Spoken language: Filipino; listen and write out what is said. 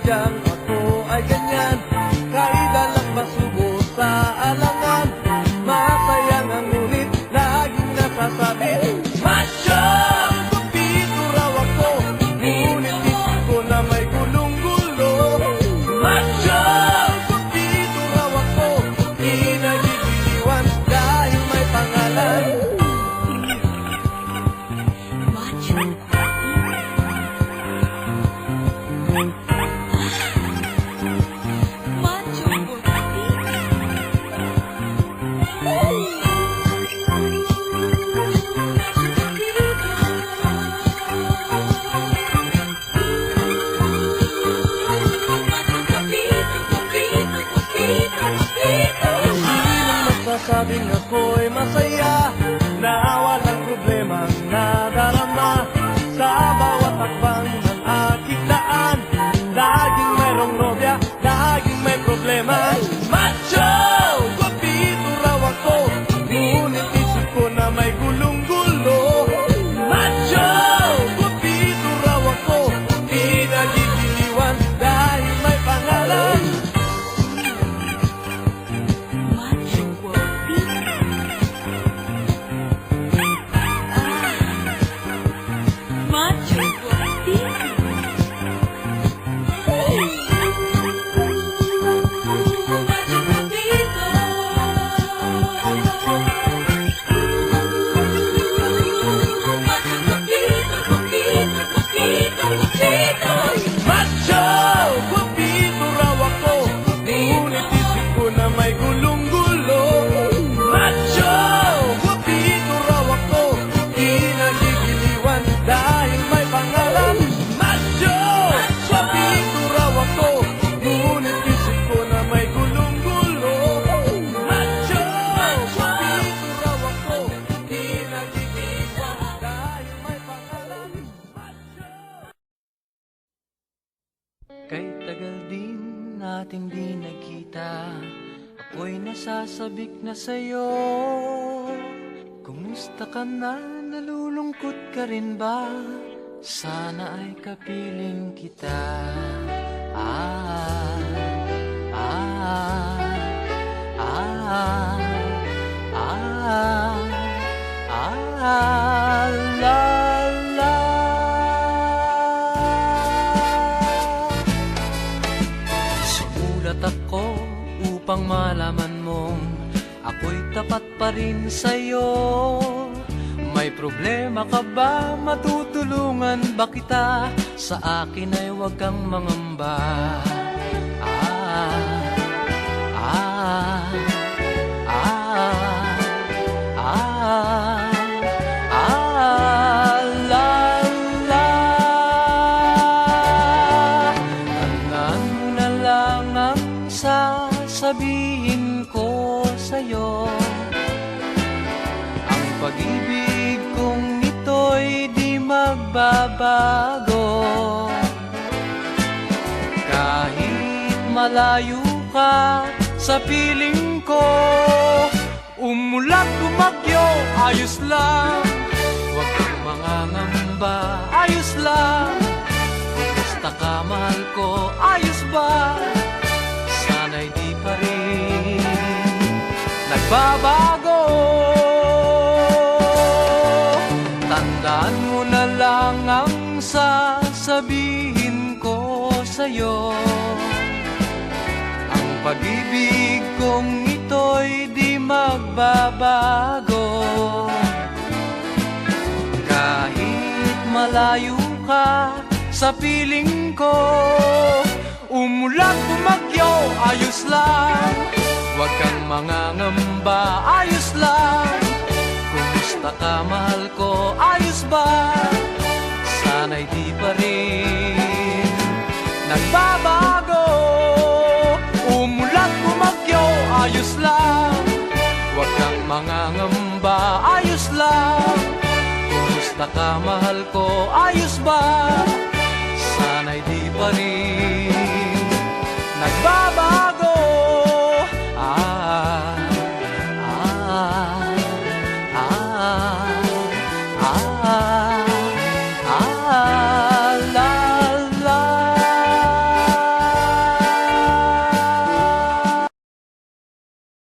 sadyang ako ay ganyan. Kaidalang masubo sa alangan, masaya nga ngunit laging nasasabi, macho! Gupito raw ako, ngunit isip ko na may gulong-gulo. Macho! Gupito raw ako, di nagigiliwan dahil may pangalan. Macho. Macho Sinong magsasabing ako'y masaya na walang problemang nadarama sa bawat hakbang ng aking daan. Laging mayroong nobya, laging may problema. Macho! Guwapito raw ako, ngunit isip ko na may gulong-gulo. Macho! Guwapito raw ako, di nagigiliwan dahil may pangalan. Macho! Guwapito raw ako, ngunit isip ko na may gulong-gulo. Macho! Guwapito raw ako, di nagigiliwan dahil may pangalan. Macho! Guwapito raw ako, ngunit isip ko na may gulong-gulo. Macho! Guwapito raw ako, di nagigiliwan dahil may pangalan. Kay tagal din natin di nagkita, ako'y nasasabik na sa'yo. Kumusta ka na? Nalulungkot ka rin ba? Sana ay kapiling kita. Ah, ah, ah, ah, ah, la, la. Sumulat ako upang malaman mong ako'y tapat pa rin sa'yo. May problema ka ba? Matutulungan ba kita? Sa akin ay huwag kang mangamba. Ah, ah, ah, ah, ah, la, la. Tandaan mo na lang ang sasabihin ko sa'yo. Ang pag-ibig kong ito'y di magbabago. Kahit malayo ka sa piling ko, umulat bumagyo, ayos lang. Huwag kang mangangamba, ayos lang. Kumusta ka, mahal ko, ayos ba? Sana'y di pa rin nagbabago. Tandaan mo na lang ang sasabihin ko sa'yo. Ang pag-ibig kong ito'y di magbabago. Kahit malayo ka sa piling ko, umulat bumagyo, ayos lang. Huwag kang mangangamba, ayos lang. Kumusta ka, mahal ko, ayos ba? Sana'y di pa rin nagbabago. Umulat bumagyo, ayos lang. Huwag kang mangangamba, ayos lang. Kumusta ka, mahal ko, ayos ba? Sana'y di pa rin nagbabago.